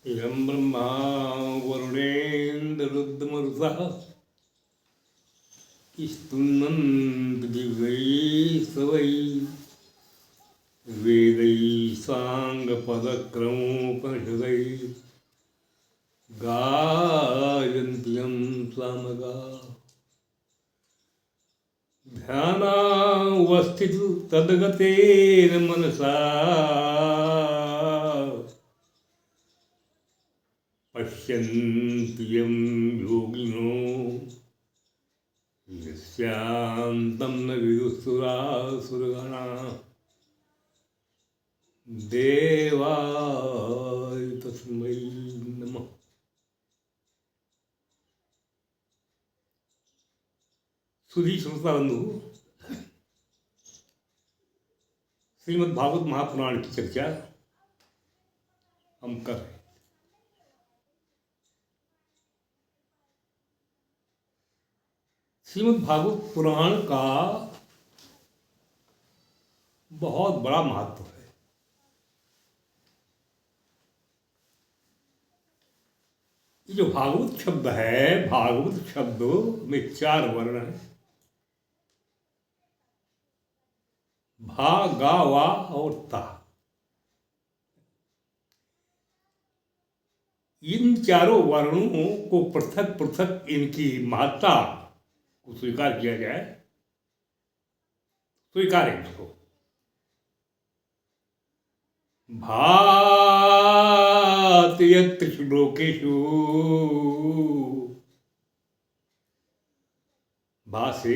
यं ब्रह्मा वरुणेन्द्ररुद्रमरुतः स्तुन्वन्ति दिव्यैः स्तवैः वेदैः साङ्गपदक्रमोपनिषदैः गायन्ति यं सामगाः। ध्यानावस्थितु तद्गतेन मनसा पश्यन्ति यं योगिनो यस्यान्तं न विदुःसुरासुरगणाः। देवाय तस्मै नमः। सुधी श्रोता बंधु, श्रीमद् भागवत महापुराण की चर्चा हम कर रहे हैं। श्रीमद् भागवत पुराण का बहुत बड़ा महत्व है। ये जो भागवत शब्द है, भागवत शब्द में 4 वर्ण हैं, भा, गा, वा और ता। इन चारों वर्णों को पृथक पृथक इनकी महत्ता को स्वीकार किया जाए, स्वीकारें इसको। भाति यत्र श्लोकेषु, भा से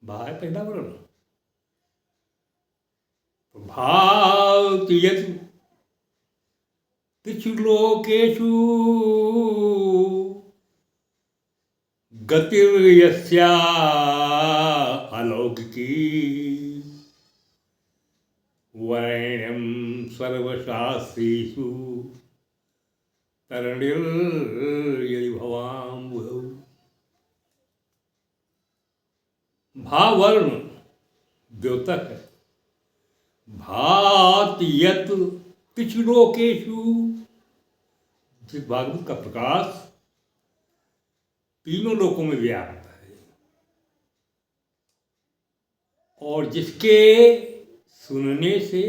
भा है पहला वर्ण, भाति यत्र लोकेषु गतिर्यस्या अलौकिकी वैण्यं सर्वशास्त्रेषु तरणिर्यदि भवाम्बुधौ। भावर्ण द्योतक है। भाति यत् लोकेषु, जिस भागवत का प्रकाश तीनों लोकों में व्याप्त है और जिसके सुनने से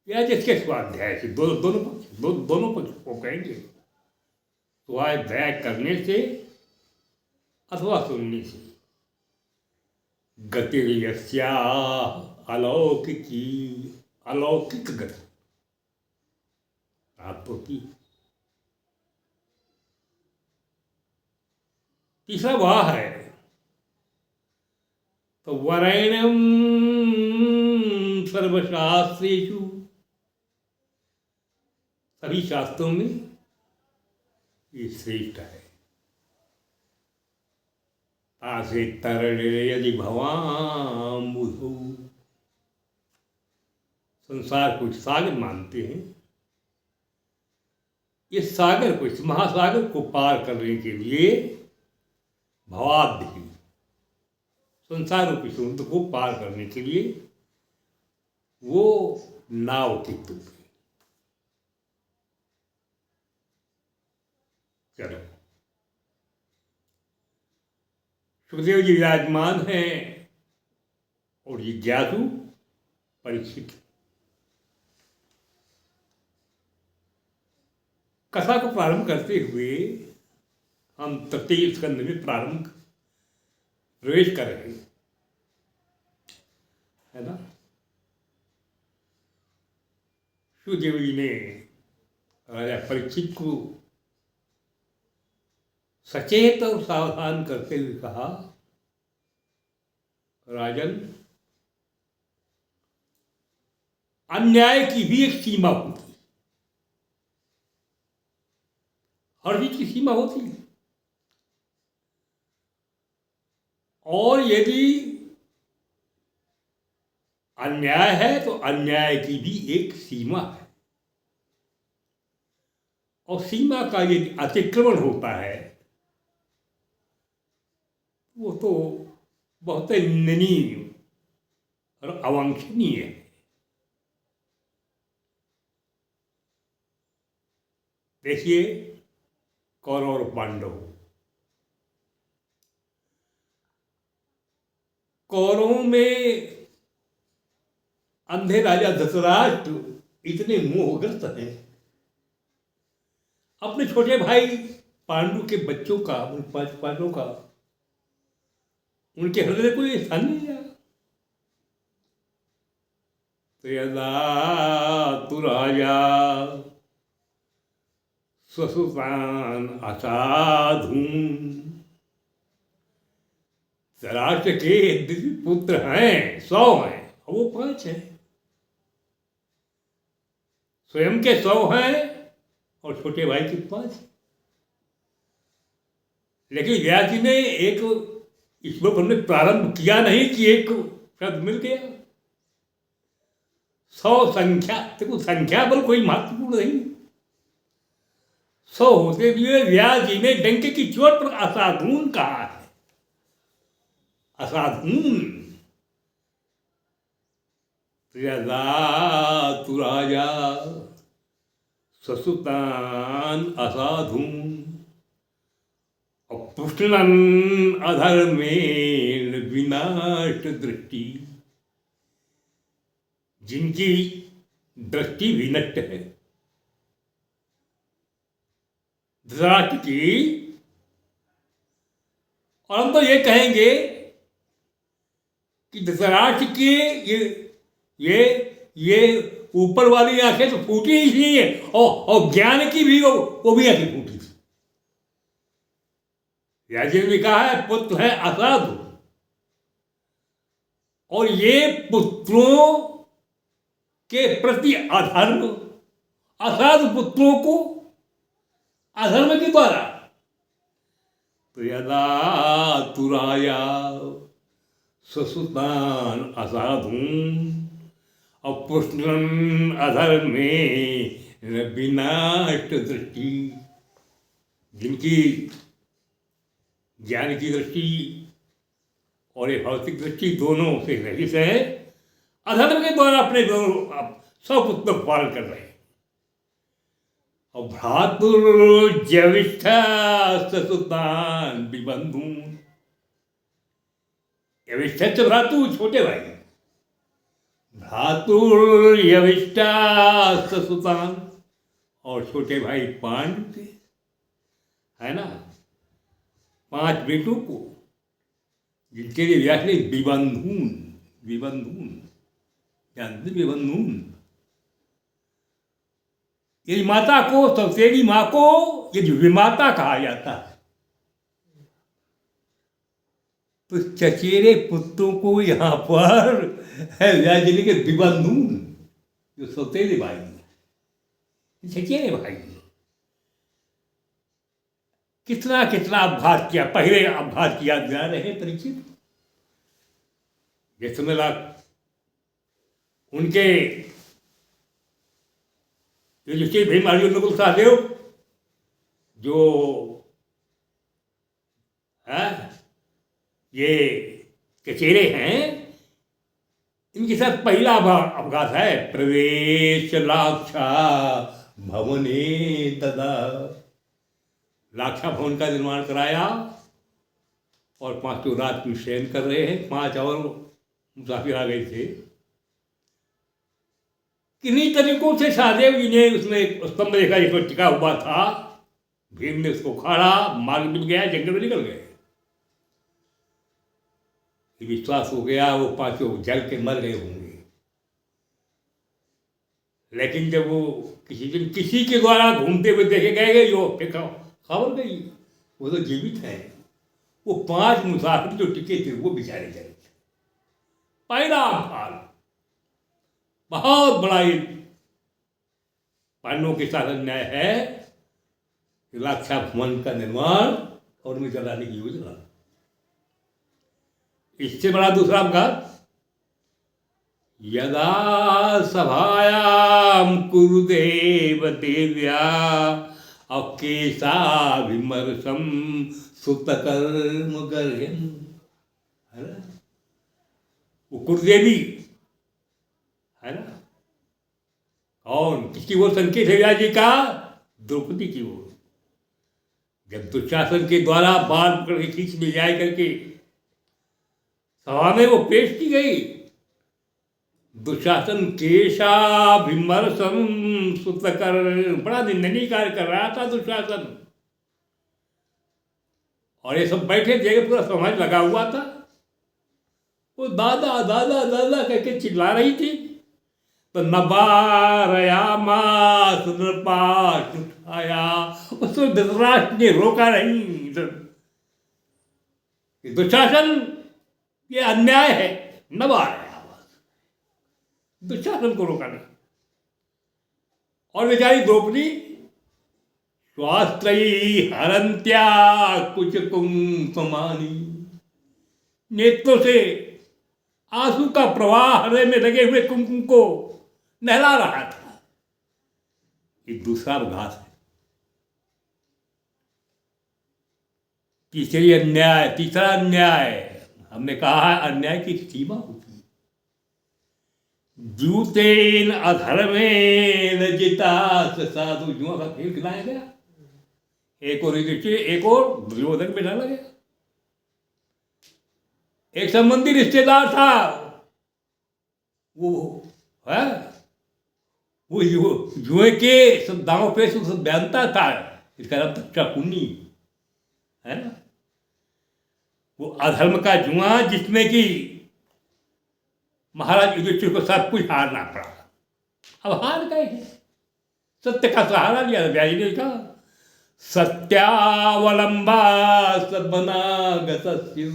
या जिसके स्वाध्याय से, दोनों पक्ष को कहेंगे, स्वाध्याय करने से अथवा सुनने से, गतिर्यस्या अलौकिकी, अलौकिक गति प्राप्त होती। तीसरा वाह है तो वरेण्यम सर्वशास्त्रेषु, सभी शास्त्रों में ये श्रेष्ठ है। तासे तरणिर्यदि भवाम्बुधौ, संसार को सागर मानते हैं। इस सागर को, इस महासागर को पार करने के लिए भवाब्धि, संसार रूपी समुद्र को पार करने के लिए वो नाव की तुम। चलो, सुखदेव जी विराजमान हैं और जिज्ञासु परीक्षित। कथा को प्रारंभ करते हुए हम तृतीय स्कंद में प्रवेश कर रहे हैं, है ना। सुखदेव जी ने राजा परीक्षित को सचेत और सावधान करते हुए कहा, राजन, अन्याय की भी एक सीमा होती है, हर चीज की सीमा होती है, और यदि अन्याय है तो अन्याय की भी एक सीमा है, और सीमा का यदि अतिक्रमण होता है वो तो बहुत निंदनीय और अवांछनीय है। देखिए, कौरव और पांडव। कौरवों में अंधे राजा धृतराष्ट्र इतने मोहग्रस्त हैं, अपने छोटे भाई पांडु के बच्चों का, उन 5 पांडवों का उनके हृदय को ये स्थान नहीं दिया। तो यदा तु राजा स्वसुतान असाधून, धृतराष्ट्र के दिव्य पुत्र हैं 100 हैं और वो 5 हैं। स्वयं के 100 हैं और छोटे भाई के 5। लेकिन व्यास जी ने एक ईश्वर हमने प्रारंभ किया नहीं कि एक शब्द मिल गया। 100 संख्या, देखो संख्या बल कोई महत्वपूर्ण नहीं। 100 होते हुए व्यास जी ने डंके की चोट पर असाधून कहा है। असाधून। यदा तु राजा ससुतान असाधून पुष्णन अधर्मेण विनाश दृष्टि, जिनकी दृष्टि विनष्ट है। धृतराष्ट्र की। और हम तो ये कहेंगे कि धृतराष्ट्र की ये ऊपर वाली आंखें तो फूटी ही नहीं है, और ज्ञान की भी वो भी आंखें फूटी थी। व्यास ने कहा है पुत्र है असाधु, और ये पुत्रों के प्रति अधर्म, असाधु पुत्रों को अधर्म के द्वारा। तो यदा तु राजा स्वसुतान असाधून अपुष्णन अधर्मे विनाश दृष्टि, जिनकी ज्ञान की दृष्टि और ये भौतिक दृष्टि दोनों से रहित है, अधर्म के द्वारा अपने दोनों सब पुत्र पालन कर रहे हैं। और भ्रातुर्ज्येष्ठा ससुतान विबंधून, यविष्ठ भ्रातु छोटे भाई, भ्रातुर्यविष्ठा ससुतान, और छोटे भाई पांडु थे, है ना। 5 बेटों को, जिनके लिए व्यास ने विबंधून, विबंधून जानते, विबंधून, ये माता को, सौतेली माँ को ये विमाता कहा जाता है। तो चचेरे पुत्रों को यहाँ पर है व्यास जी के विबंधून, जो सौतेले भाई, चचेरे भाई। कितना कितना अभ्यास किया, पहले अभ्यास किया जा रहे हैं परीक्षित। जैसे मेरा उनके युधिष्ठिर भीम अर्जुन नकुल सहदेव जो है ये चचेरे हैं, इनके साथ पहला अभ्यास है प्रवेश लाक्षा भवने तदा। लाक्षा भवन का निर्माण कराया और 5 रात में शयन कर रहे हैं। 5 और मुसाफिर आ गए थे। किन्हीं तरीकों से सहदेव जी ने उसमें स्तंभ देखा जिसमें टिका हुआ था, भीम ने उसको उखाड़ा, मार्ग मिल गया, जंगल में निकल गए। विश्वास हो गया वो 5 जल के मर गए होंगे। लेकिन जब वो किसी दिन किसी के द्वारा घूमते हुए देखे गए, जो खबर गई वो तो जीवित है। वो 5 मुसाफिर जो टिके थे वो बेचारे गए। पहला हाल बहुत बड़ा पांडवों के साथ अन्याय है, लाक्षा भवन का निर्माण और उनमें जलाने की योजना। इससे बड़ा दूसरा अवघात, यदा सभायाम कुरुदेव देव्या अकेशा विमर्शम सुतकर्म गर्यम, है ना। वो कुरुदेवी है ना, कौन, किसकी वो संकेत है व्यास जी का, द्रौपदी की ओर। जब दुशासन के द्वारा बाल पकड़ के खींच ले जाए करके सभा में वो पेश की गई, दुशासन केशाभिमर्शम सुतकर, बड़ा निंदनीय कार्य कर रहा था दुशासन। और ये सब बैठे थे, पूरा समाज लगा हुआ था। वो दादा दादा दादा करके चिल्ला रही थी, तो नबारयामास नृपाश उठाया, उसको धृतराष्ट्र ने रोका नहीं। दुशासन ये अन्याय है, नबारयामास, दुशासन को रोका नहीं। और बेचारी द्रौपदी स्वास्त्रयी हरंत्या कुछ कुंकुमानी, नेत्रों से आंसू का प्रवाह हृदय में लगे हुए कुमकुम को नहला रहा था। ये दूसरा अवघात है। तीसरा अन्याय, हमने कहा है अन्याय की सीमा होती है। जूतेन अधर्मेन जिता साधु, जुआ का खेल खिलाया गया। एक और युधिष्ठिर, एक और दुर्योधन में डाला गया। एक संबंधी रिश्तेदार था, वो है वो जुए के सब दांव पे सब जानता था। इसका नाम तक्षा पुन्नी है ना। वो अधर्म का जुआ जिसमें कि महाराज युधिष्ठिर को सब कुछ हारना पड़ा। अब हार गए हैं, सत्य का सहारा लिया। व्यास ने कहा सत्यावलंबा सद्मनागतस्यु,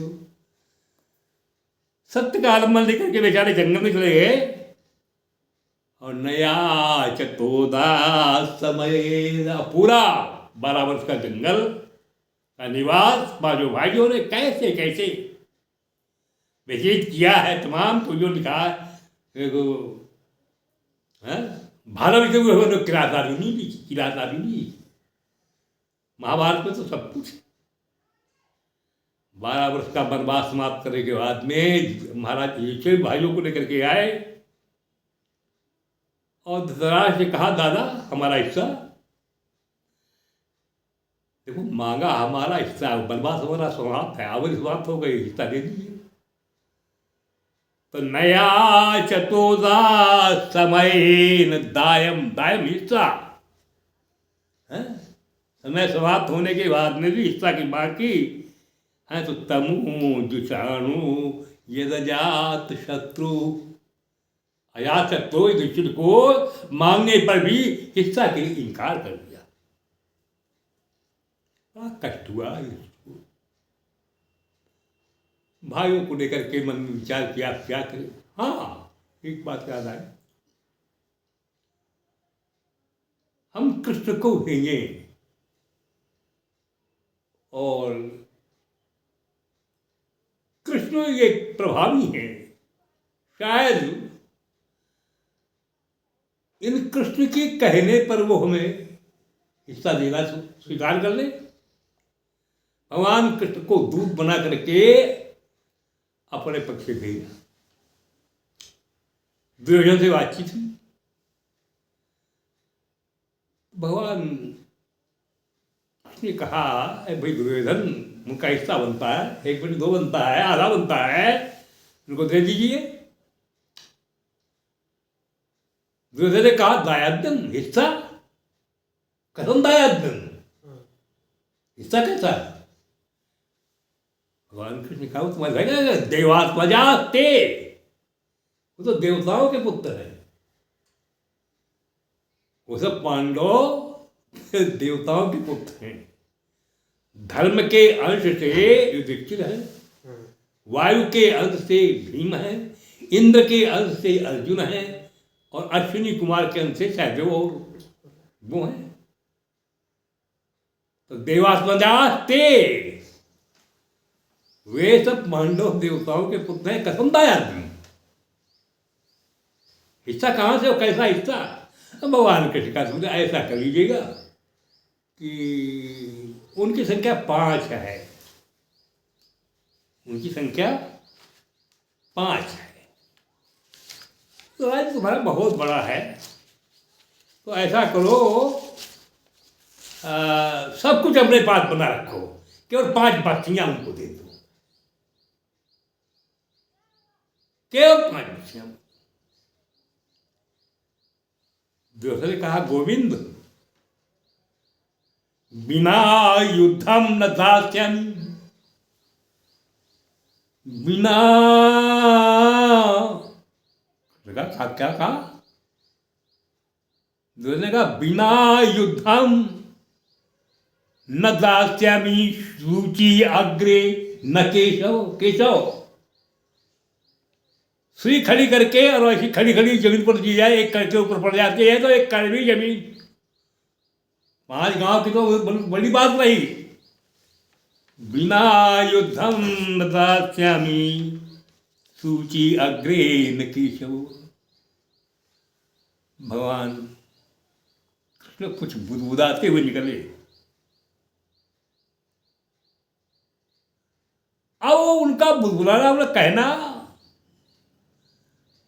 सत्य का आलम्बन लेकर के बेचारे जंगल में चले गए। और नया चतोदा समय, पूरा 12 वर्ष का जंगल का निवास बाजो भाइयों ने कैसे कैसे व्यतीत किया है। तमाम को जो लिखा है भारत के किरातारिणी महाभारत में तो सब कुछ। 12 वर्ष का वनवास समाप्त करने के बाद में महाराज युधिष्ठिर भाइयों को लेकर के आए और धृतराष्ट्र ने कहा दादा हमारा हिस्सा देखो, मांगा हमारा हिस्सा, वनवास हमारा समाप्त है, आवरी समाप्त हो गई, हिस्सा दे दीजिए। तो नया चतोदा समय दायम, दायम हिस्सा है। समय समाप्त होने के बाद में भी हिस्सा की मांग की है। तो तमु जुषाणु यदजात शत्रु, अजात शत्रु युधिष्ठिर को मांगने पर भी हिस्सा के लिए इनकार कर दिया। कष्ट हुआ इसको। भाइयों को लेकर के मन में विचार किया क्या करें। हाँ, एक बात याद आई, हम कृष्ण को भेंगे और कृष्ण ये प्रभावी है, शायद इन कृष्ण के कहने पर वो हमें हिस्सा देना स्वीकार कर ले। भगवान कृष्ण को दूत बना करके अपने पक्ष से भेजा। दुर्योधन से बातचीत हुई। भगवान ने कहा भाई दुर्योधन, उनका हिस्सा बनता है, 1/2 बनता है, आधा बनता है, उनको दे दीजिए। दुर्योधन ने कहा दायादन, हिस्सा कसम दायादन, हिस्सा कैसा है। भगवान कृष्ण ने कहा तुम्हारे देवात्मजा ते, वो तो देवताओं के पुत्र है। वो सब पांडव देवताओं के पुत्र हैं। धर्म के अंश से युधिष्ठिर है, वायु के अंश से भीम है, इंद्र के अंश से अर्जुन है, और अश्विनी कुमार के अंश से सहदेव और वो है। तो देवात्मजास्ते, वे सब पांडव देवताओं के पुत्र हैं। कसमदाय आदमी, हिस्सा कहाँ से और कैसा हिस्सा। भगवान कृष्ण का समझा ऐसा कर लीजिएगा कि उनकी संख्या 5 है, उनकी संख्या 5 है। तो राज्य तुम्हारा बहुत बड़ा है, तो ऐसा करो सब कुछ अपने पास बना रखो, केवल 5 बच्चियां उनको दे दो, केवल 5 बच्चियां। दुर्योधन ने कहा, गोविंद, बिना युद्धम न दास्यामि, बिना क्या कहा? दुर्योधन ने कहा, बिना युद्धम न दास्यामि शुचि अग्रे न केशव। केशव सुई खड़ी करके और ऐसी खड़ी खड़ी जमीन पर दी जाए, एक कड़ के ऊपर पड़ जाती है तो एक कड़वी जमीन 5 गांव की तो बड़ी बात नहीं। बिना युद्धम न दास्यामि शुचि अग्रे न केशव। भगवान कृष्ण कुछ बुदबुदाते हुए निकले। अब उनका बुदबुदाना, उन्हें कहना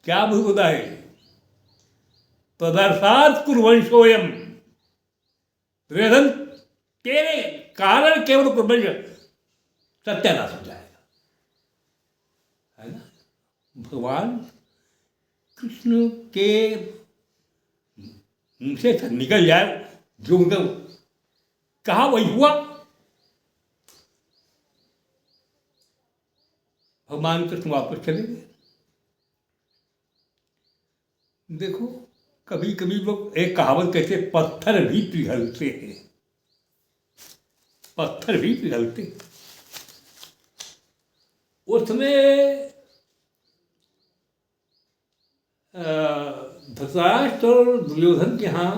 क्या बुदबुदाए? तदर्थात् कुर्वंशोयम, दुर्योधन तेरे कारण केवल कुर्वंश सत्यानाश हो जाएगा, है ना। भगवान कृष्ण के मुंह से निकल जाए जो उनका कहा वही हुआ। भगवान कृष्ण वापस चले गए। देखो, कभी कभी लोग एक कहावत कहते, पत्थर भी पिघलते हैं, पत्थर भी पिघलते। उसमें धृतराष्ट्र और दुर्योधन के यहाँ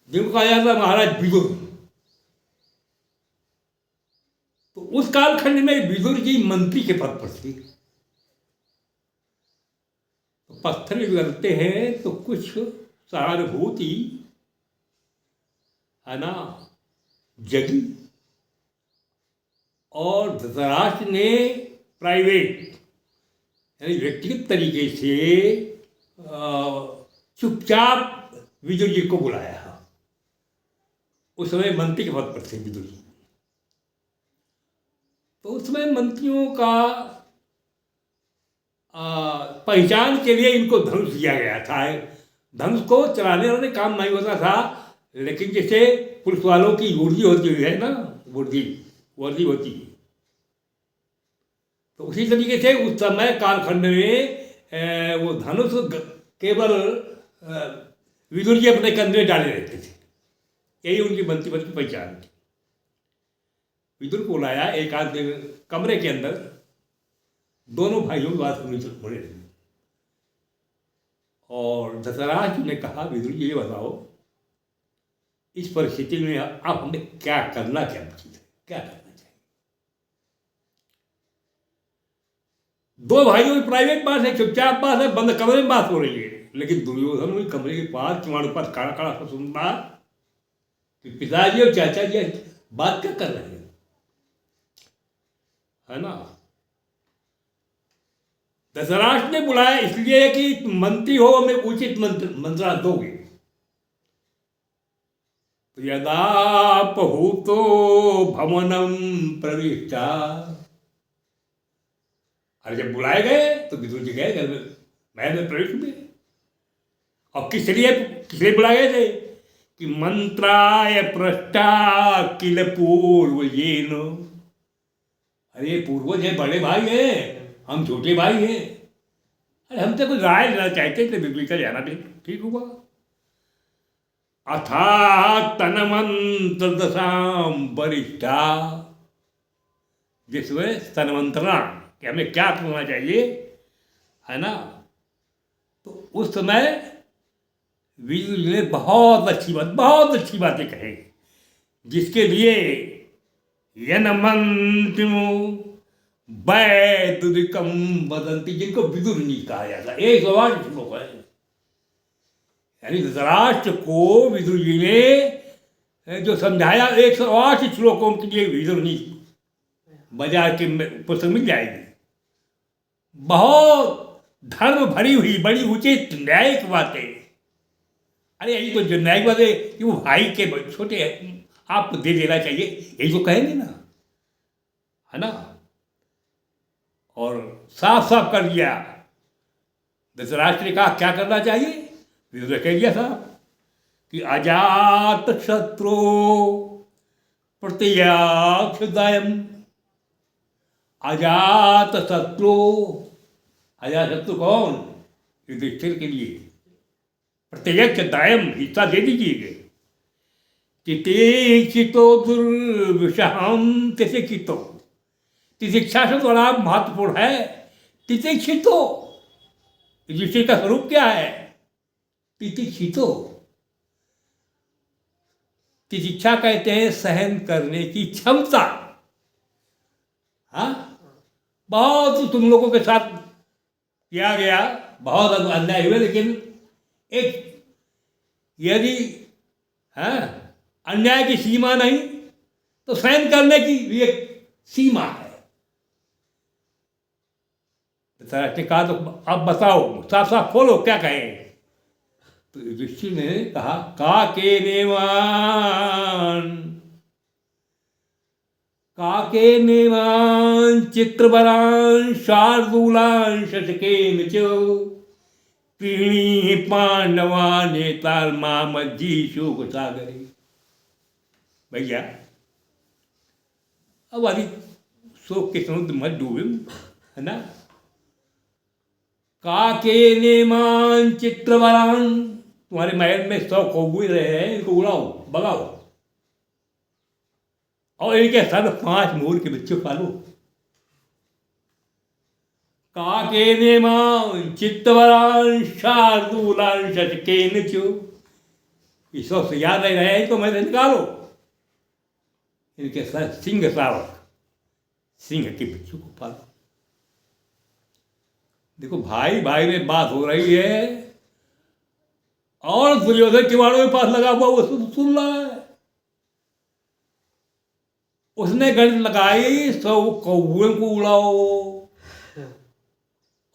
जिनको कहा जाता है महाराज विदुर, तो उस कालखंड में विदुर जी मंत्री के पद पर थे। तो पत्थर पिघलते हैं तो कुछ सहानुभूति, है ना, जगी। और धृतराष्ट्र ने प्राइवेट यानी व्यक्तिगत तरीके से चुपचाप विदुर जी को बुलाया। उस समय मंत्री के पद पर थे विदुर जी। तो उसमें मंत्रियों का पहचान के लिए इनको धनुष दिया गया था। धनुष को चलाने वाले काम नहीं होता था, लेकिन जैसे पुलिस वालों की वर्दी होती है ना, वर्दी होती है, तो उसी तरीके से उस समय कालखंड में वो धनुष केवल विदुर जी अपने कंधे में डाले रहते थे। यही उनकी मंत्री पद की पहचान थी। विदुर को लाया एक आध कमरे के अंदर, दोनों भाइयों की बात सुनी पड़े रही। और धृतराष्ट्र ने कहा, विदुर जी ये बताओ, इस परिस्थिति में आप हमें क्या करना, क्या उचित है, क्या करना चाहिए? 2 भाइयों की प्राइवेट बात है, चुपचाप बात है, बंद कमरे में बात हो रही है। लेकिन दुर्योधन वही कमरे के पास किवाड़ पास खड़ा खड़ा सुनता कि पिताजी और चाचा जी बात क्या कर रहे हैं, है ना। धृतराष्ट्र ने बुलाया इसलिए कि मंत्री हो, हमें उचित मंत्रणा दोगे। यदा पहूतो भवनम प्रविष्टा, अरे जब बुलाए गए तो विदुर जी गए घर में, महल में प्रवेश हुए। और किस लिए बुलाए गए थे कि मंत्राय पृष्ठा किल पूर्व ये नो। अरे पूर्वज है, बड़े भाई हैं, हम छोटे भाई हैं, अरे हमसे कुछ राय लेना चाहते थे, विदुर का जाना भी ठीक हुआ। अथा तन्मंत्र दशाम वरिष्ठा, जिसमें स्तनमंत्रणा कि हमें क्या करना चाहिए, है ना। तो उस समय विदुर ने बहुत अच्छी बातें कही, जिसके लिए यनमंत्रिमो वैदुरिकम वदंती, जिनको विदुर नहीं कहा जाता। 108 श्लोक है। यानी धृतराष्ट्र को विदुर जी ने जो समझाया, 108 श्लोकों के लिए विदुर नहीं, बाजार के पुस्तक मिल जाएगी। बहुत धर्म भरी हुई, बड़ी उचित न्यायिक बातें, अरे यही तो जो न्यायिक बात है कि वो भाई के छोटे आपको दे देना चाहिए, यही तो कहेंगे ना, है ना। और साफ साफ कर दिया, धृतराष्ट्र ने कहा क्या करना चाहिए, विदुर ने कह दिया साहब कि अजात शत्रु प्रत्यक्षदायम। अजात शत्रु, अजात शत्रु कौन, युधिष्ठिर के लिए प्रत्यक्ष दायम हिस्सा दे दीजिएगा। तितिक्षितो दुर्विषहम तितिक्षितो, तितिक्षा से बड़ा महत्वपूर्ण है तितिक्षितो। युधिष्ठिर का स्वरूप क्या है, तितिक्षितो। तितिक्षा कहते हैं सहन करने की क्षमता। हाँ, बहुत तुम लोगों के साथ किया गया, बहुत अन्याय हुए, लेकिन एक यदि अन्याय की सीमा नहीं तो सहन करने की भी एक सीमा है। ने कहा तो अब बताओ, साफ साफ खोलो क्या कहें। तो युधिष्ठिर ने कहा काके नेवान चित्रबरान शार्दूलान शतकेन च पीणी पांडवा नेताल मामज्जी शोक सागरे। भैया अब अधिक शोक के समुद्र मत डूबे, है ना। काके नेमान चित्रबरान, तुम्हारे महल में 100 कौवे रहे हैं, इनको उड़ाओ भगाओ, और इनके साथ 5 मोर के बच्चों पालो। काके नेमान चित्तवरान शार्दूलान शतकेन चो, इस वक्त याद नहीं रहे तो मैं निकालो। इनके साथ सिंह सावक, सिंह के बच्चों को पालो। देखो भाई भाई में बात हो रही है और दुर्योधन किवाड़ों के पास लगा हुआ वो सुन रहा है। उसने गणित लगाई, 100 कौवे को उड़ाओ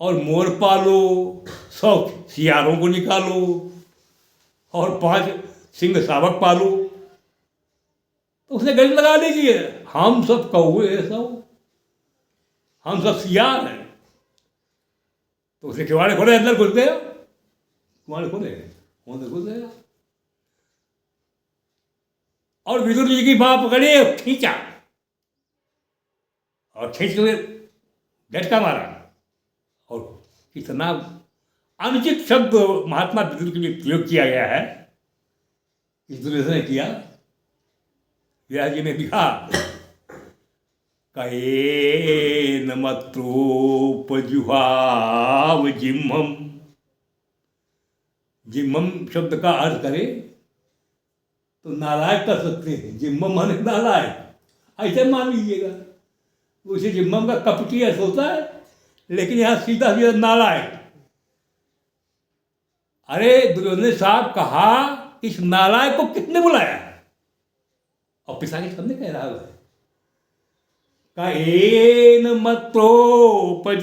और मोर पालो, 100 सियारों को निकालो और 5 सिंह सावक पालो। तो उसने गणित लगा लीजिए, हम सब कौवे हैं, सब हम सब सियार हैं। तो उसने किवाड़े खोले, अंदर घुस गया, किवाड़े खोले अंदर घुस गया और विदुर जी की बात पकड़ी, खींचा और खींच के झटका मारा। और कितना अनुचित शब्द महात्मा विदुर के लिए प्रयोग किया गया है, इस दुर्योधन ने किया। व्यास जी ने लिखा कएन मत्रोपजुहाव जिम्हम। जिम्हम शब्द का अर्थ करे तो नालायक कर सकते हैं, जिम्मम माने नालायक, ऐसे मान लीजिएगा। उसे जिम्मम का कपटी अर्थ होता है, लेकिन यहाँ सीधा सीधा नालायक। अरे दुर्योधन साहब कहा, इस नालायक को किसने बुलाया, और पिता के सामने कह रहा है कएन मत्रोपजुहाव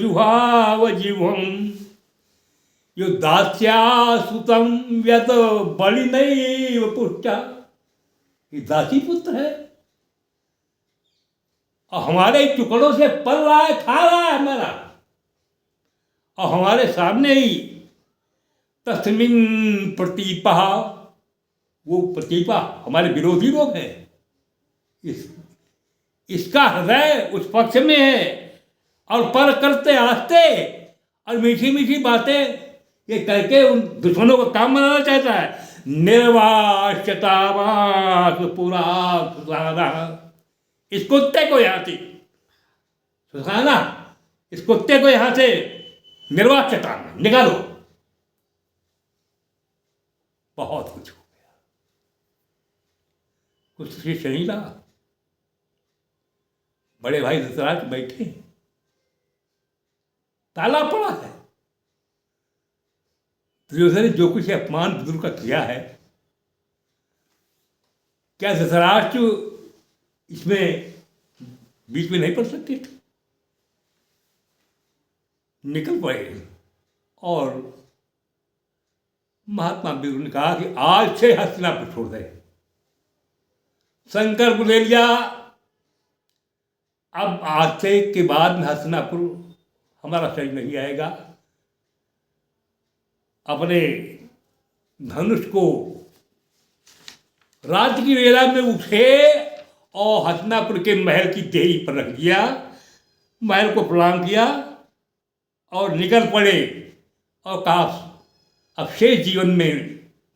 जिह्वम यो दास्यासुतम व्यत बलिनैव पुष्टा। ये दासी पुत्र है और हमारे टुकड़ों से पल रहा है, खा रहा है हमारा, और हमारे सामने ही तस्मिन प्रतीपा, वो प्रतीपा हमारे विरोधी लोग हैं, इसका हृदय उस पक्ष में है और पर करते हंसते और मीठी मीठी बातें ये करके उन दुश्मनों को काम बनाना चाहता है। निर्वाश्यतावास पूरा सुसाना, इस कुत्ते को यहाँ से सुसाना, इस कुत्ते को यहाँ से निर्वाश्यता निकालो। बहुत कुछ हो गया, कुछ शिष्य नहीं रहा। बड़े भाई धृतराष्ट्र बैठे, ताला पड़ा है। दुर्योधन ने जो कुछ अपमान विदुर का किया है, क्या धृतराष्ट्र इसमें बीच में नहीं पड़ सकते थे? निकल पड़े और महात्मा विदुर ने कहा कि आज से हस्तिनापुर छोड़ दे। संकल्प ले लिया, अब आज से के बाद में हस्तिनापुर हमारा शरीर नहीं आएगा। अपने धनुष को रात की वेला में उठे और हस्तिनापुर के महल की देहरी पर रख दिया, महल को प्रणाम किया और निकल पड़े और कहा अब शेष जीवन में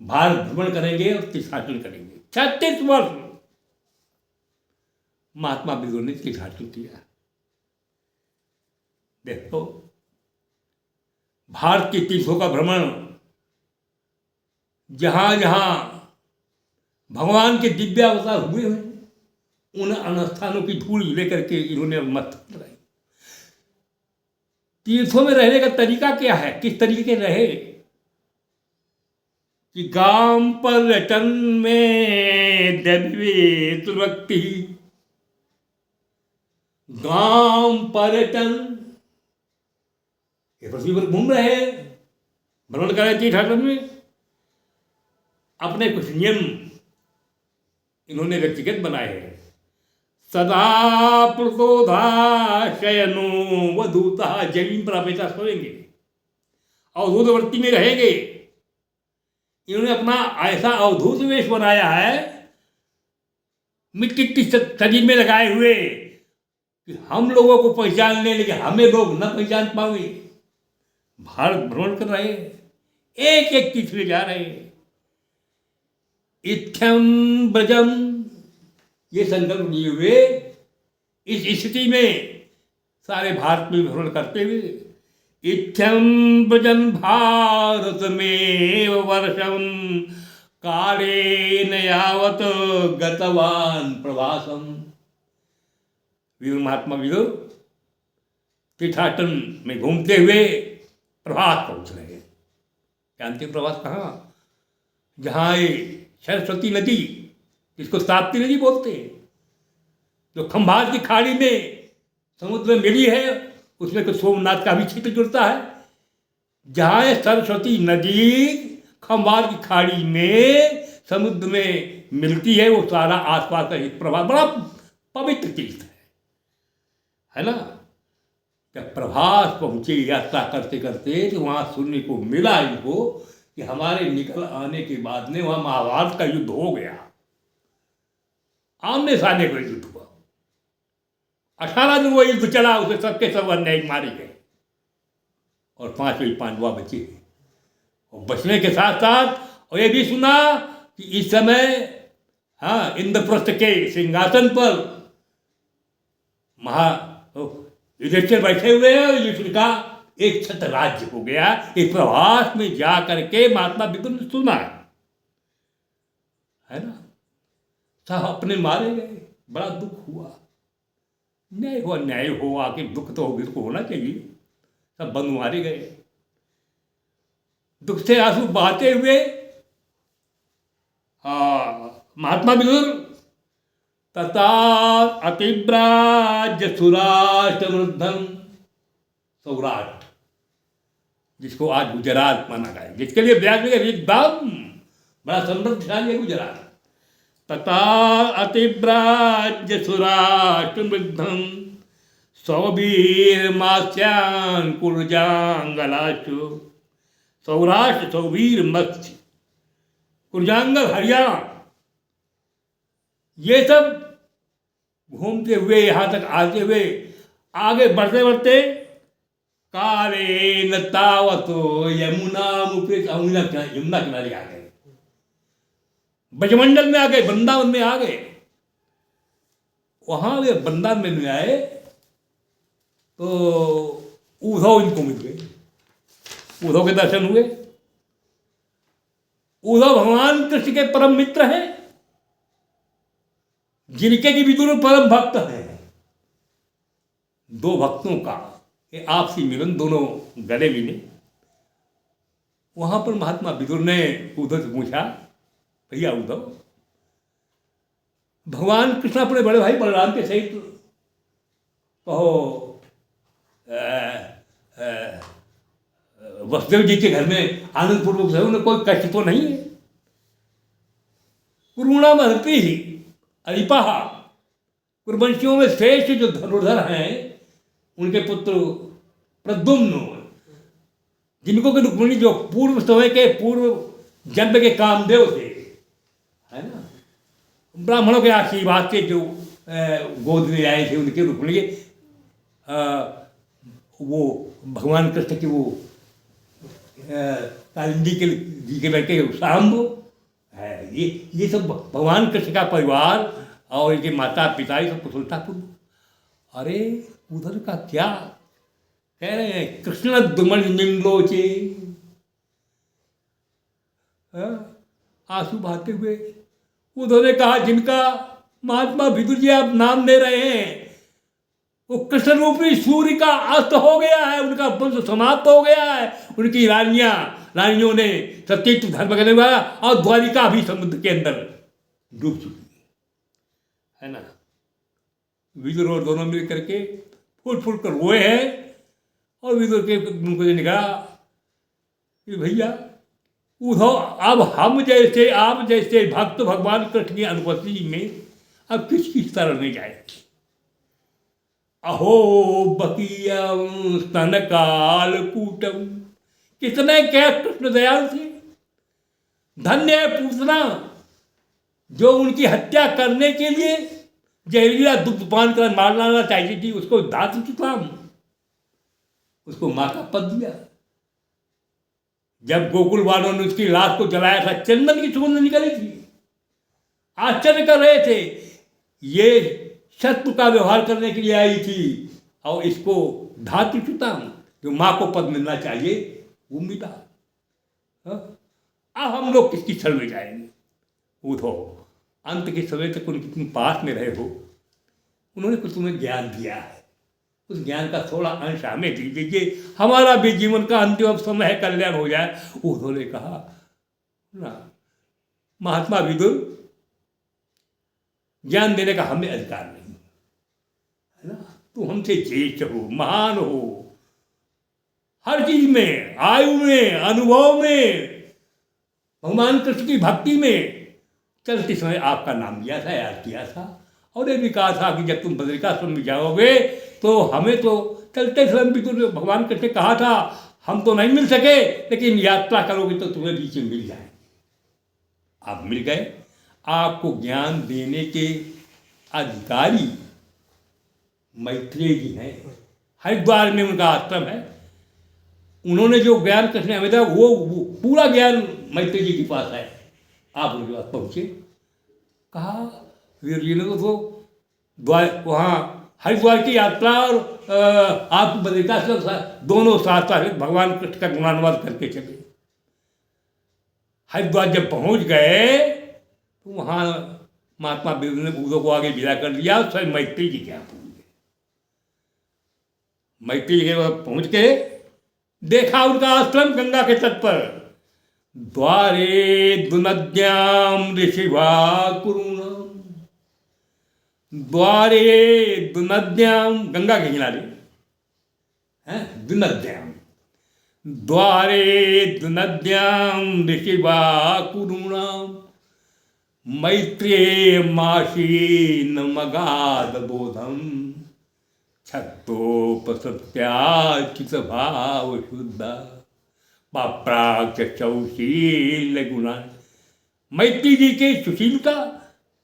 भारत भ्रमण करेंगे और तीर्थाटन करेंगे। 36 वर्ष महात्मा विदुर ने तीर्थाटन किया। देखो भारत के तीर्थों का भ्रमण, जहां जहां भगवान के दिव्य अवतार हुए हैं उन अनस्थानों की धूल लेकर के इन्होंने मत लगाई। तीर्थों में रहने का तरीका क्या है, किस तरीके के रहे कि गांव पर्यटन में देवी भक्ति, गांव पर्यटन ये पृथ्वी पर घूम रहे हैं, भ्रमण कर रहे तीर्थाटन में। अपने कुछ नियम इन्होंने व्यक्तिगत बनाए हैं। सदा प्रतोधा शयनो वधूता, जमीन पर हमेशा सोएंगे और दूधवर्ती में रहेंगे। इन्होंने अपना ऐसा अवधूत वेश बनाया है, मिट्टी की शरीर में लगाए हुए कि हम लोगों को पहचान ले, लेकिन हमें लोग न पहचान पाएंगे। भारत भ्रमण कर रहे हैं, एक एक तीर्थ में जा रहे हैं। इत्थम ब्रजम, ये संकल्प लिए हुए इस स्थिति में सारे भारत में भ्रमण करते हुए, इत्थम ब्रजन भारत में वर्षम कालेन यावत गतवान प्रवासम। विदुर, महात्मा विदुर तीर्थाटन में घूमते हुए प्रभास पहुंच रहे हैं। जानते प्रभास कहाँ? जहाँ ये सरस्वती नदी, जिसको ताप्ती नदी बोलते हैं, जो खंभात की खाड़ी में समुद्र में मिली है, उसमें कुछ सोमनाथ का भी क्षेत्र जुड़ता है। जहाँ ये सरस्वती नदी खंभात की खाड़ी में समुद्र में मिलती है, वो सारा आसपास का एक प्रभास बड़ा पवित्र तीर्थ है ना। जब प्रभास पहुंचे यात्रा करते करते तो वहाँ सुनने को मिला इनको कि हमारे निकल आने के बाद में वहाँ महाभारत का युद्ध हो गया, आमने सामने का युद्ध हुआ। 18 दिन वो युद्ध चला, उसे सबके सब अन्यायी मारे गए और 5 पांडवा बचे। और बचने के साथ साथ और ये भी सुना कि इस समय इंद्रप्रस्थ के सिंहासन पर युधिष्ठिर बैठे हुए हैं। युधिष्ठिर का एक छत्र राज्य हो गया। एक प्रवास में जा करके महात्मा विदुर ने सुना है ना। सब अपने मारे गए, बड़ा दुख हुआ। न्याय हो अन्याय हो, आखिर दुख तो को होना चाहिए। सब बंधु मारे गए। दुख से आंसू बहाते हुए महात्मा विदुर तथा अतिव्राज सुराष्ट्र वृद्धम, सौराष्ट्र जिसको आज गुजरात माना गया, जिसके लिए ब्याज एकदम बड़ा समृद्धशाली है गुजरात। तथा अतिव्राज सुराष्ट्र वृद्धम सौवीर मास्यान कुर्जांगलाशु। सौराष्ट्र, सौवीर, मत्स्य, कुर्जांगल, हरियाणा, ये सब घूमते हुए यहाँ तक आते हुए आगे बढ़ते बढ़ते काले न तावतो यमुना मुपेत, यमुना किनारे आ गए, ब्रजमंडल में आ गए, वृंदावन में आ गए। वहां वे वृंदावन में आए तो उद्धव इनको मिल गए। उद्धव के दर्शन हुए। उद्धव भगवान कृष्ण के परम मित्र हैं, जिनके की विदुर परम भक्त है। दो भक्तों का ये आपसी मिलन, दोनों गले मिले। वहां पर महात्मा विदुर ने उद्धव से पूछा, भैया उद्धव, भगवान कृष्ण अपने बड़े भाई बलराम के सहित कहो वसुदेव जी के घर में आनंद पूर्वक से उन्हें कोई कष्ट तो नहीं है। कुरुणा महती ही अरिपाहा, कुरुवंशियों में श्रेष्ठ जो धनुर्धर हैं उनके पुत्र प्रद्युम्न, जिनको कि रुक्मिणी जो पूर्व समय के पूर्व जन्म के कामदेव थे, है ना, ब्राह्मणों के आशीर्वाद से जो गोद में आए थे उनके रुक्मिणी वो भगवान कृष्ण की वो कालिंदी के जी के लड़के सांब है। ये सब भगवान कृष्ण का परिवार और इनके माता पिता ये सब कुशलतापूर्ण। अरे उधर का क्या कह रहे हैं, कृष्ण दुमन निम्लोचे, आंसू बहाते हुए उन्होंने कहा जिनका महात्मा विदुर जी आप नाम ले रहे हैं वो कृष्ण रूपी सूर्य का अस्त हो गया है, उनका वंश समाप्त हो गया है, उनकी रानियों ने सत्ययुक्त धर्म करने वाला और द्वारिका भी समुद्र के अंदर डूब चुकी है ना। विदुर और दोनों मिल करके फूल फूल कर रोए हैं और विदुर के उनको ने कहा कि भैया उधर अब हम जैसे आप जैसे भक्त भगवान कृष्ण की अनुपस्थिति में अब किसकी तरह नहीं जाएगी। अहो बकीयम स्तन काल कूटम, कितने क्या कृष्ण दयाल थे, धन्य है पूतना जो उनकी हत्या करने के लिए जहरीला दुग्ध पान कर मार डालना चाहिए थी, उसको दात चुकाम, उसको मां का पद दिया। जब गोकुल वालों ने उसकी लाश को जलाया था चंदन की सुगंध निकली थी, आश्चर्य कर रहे थे ये शत्रु का व्यवहार करने के लिए आई थी और इसको धातु चुताम जो मां को पद मिलना चाहिए वो मिला। अब हम लोग किसकी छल में जाएंगे। उठो अंत के समय तक उनके तुम पास में रहे हो, उन्होंने कुछ तुम्हें ज्ञान दिया है, उस ज्ञान का थोड़ा अंश हमें दे दीजिए, हमारा भी जीवन का अंतिम समय है, कल्याण हो जाए। उन्होंने कहा ना महात्मा विदुर ज्ञान देने का हमें अधिकार नहीं है ना, तू हमसे ज्येष्ठ हो, महान हो, हर चीज में, आयु में, अनुभव में, भगवान कृष्ण की भक्ति में चलते समय आपका नाम लिया था, याद किया था और ये भी कहा था कि जब तुम बद्रिकाश्रम में जाओगे तो हमें तो चलते समय भी तो भगवान कृष्ण ने कहा था हम तो नहीं मिल सके लेकिन यात्रा करोगे तो तुम्हें बीच में मिल जाए। आप मिल गए, आपको ज्ञान देने के अधिकारी मैत्रेय जी हैं, हरिद्वार में उनका आश्रम है। उन्होंने जो ज्ञान कृष्ण ने हमें दिया वो पूरा ज्ञान मैत्रेय जी के पास है। आप उनके पास पहुँचे, कहा वीर जी ने तो वहाँ हरिद्वार की यात्रा और आप बद्रिकाश्रम दोनों साथ साथ भगवान कृष्ण का गुणानुवाद करके चले। हरिद्वार जब पहुँच गए तो वहाँ महात्मा विदुर ने बूढ़ों को आगे विदा कर दिया, स्वयं मैत्रेय जी के यहाँ पहुँच गए। मैत्रेय जी के पास पहुँच के देखा उनका आश्रम गंगा के तट पर, द्वारे दुनद्याम ऋषिभा कुरुणम, द्वारे दुनद्याम गंगा के किनारे हैं, दुनद्याम, द्वारे दुनद्याम ऋषिभा कुरुणाम, मैत्रेय माशीन मगाध बोधम, छत्तोपसत्याचित भाव शुद्धा, पाप्राक्ष चौशील गुणा। मैत्रेय जी की सुशीलता,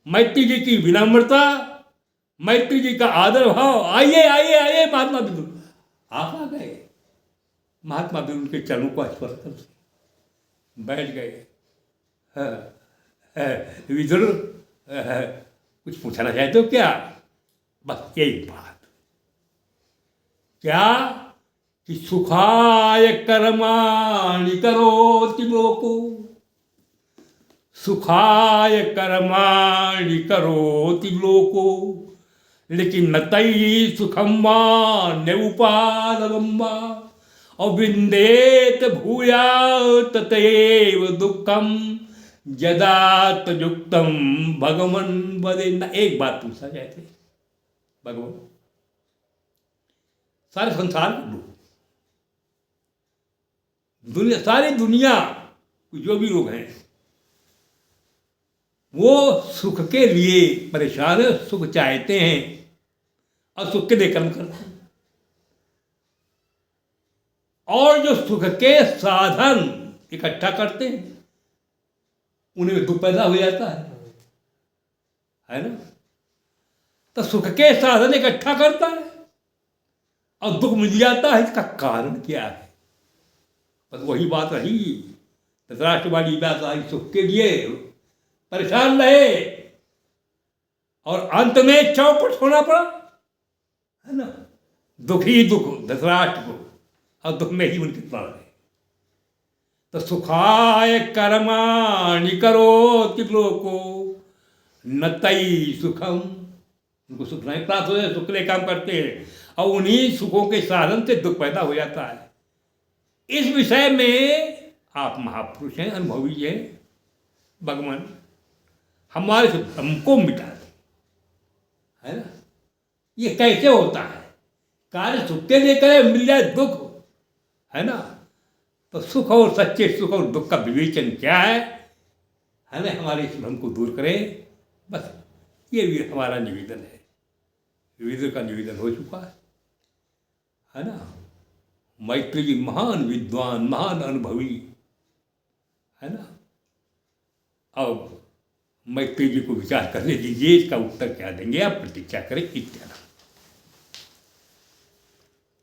मैत्रेय जी की विनम्रता, मैत्रेय जी का आदर भाव। आइए आइए आइए महात्मा विदुर, आप आ गए। महात्मा विदुर के चरणों को स्पर्श कर बैठ गए। विदुर कुछ पूछना चाहते हो क्या? बस यही बात, क्या कि सुखाय कर्माणि करोति लोको, सुखाय कर्माणि करोति लोको, लेकिन न तई सुखम वा न उपालवम वा, और विंदेत भूयात् ततएव दुःखम यदा तयुक्तम भगवन वदेन्न। एक बात पूछा जाए थे, भगवान सारे संसार को लो, दुनिया, सारी दुनिया जो भी लोग हैं वो सुख के लिए परेशान है, सुख चाहते हैं और सुख के लिए कर्म करते हैं। और जो सुख के साधन इकट्ठा करते हैं उनमें दुख पैदा हो जाता है ना। तो सुख के साधन इकट्ठा करता है और दुख मिल जाता है, इसका कारण क्या है? बस वही बात रही, धृतराष्ट्र वाली बात आई, सुख के लिए परेशान रहे और अंत में चौपट होना पड़ा, है ना। दुख ही दुख धृतराष्ट्र को, और दुख में ही उनके प्राण है। तो सुखाय कर्माणि करोति लोको न तई सुखम, उनको सुख नहीं प्राप्त हो जाए, सुख के लिए काम करते हैं और उन्हीं सुखों के साधन से दुख पैदा हो जाता है। इस विषय में आप महापुरुष हैं, अनुभवी हैं, भगवान हमारे से भ्रम को मिटा दें, है ना। ये कैसे होता है? कार्य सुख के लिए करे, मिल जाए दुख, है ना। तो सुख और सच्चे सुख और दुख का विवेचन क्या है ना, हमारे इस भ्रम को दूर करें। बस ये भी हमारा निवेदन है। विवेद का निवेदन हो चुका है ना। मैत्री जी महान विद्वान, महान अनुभवी, है ना। अब मैत्री जी को विचार करने दीजिए, इसका उत्तर क्या देंगे आप प्रतीक्षा करें। इत्यादि।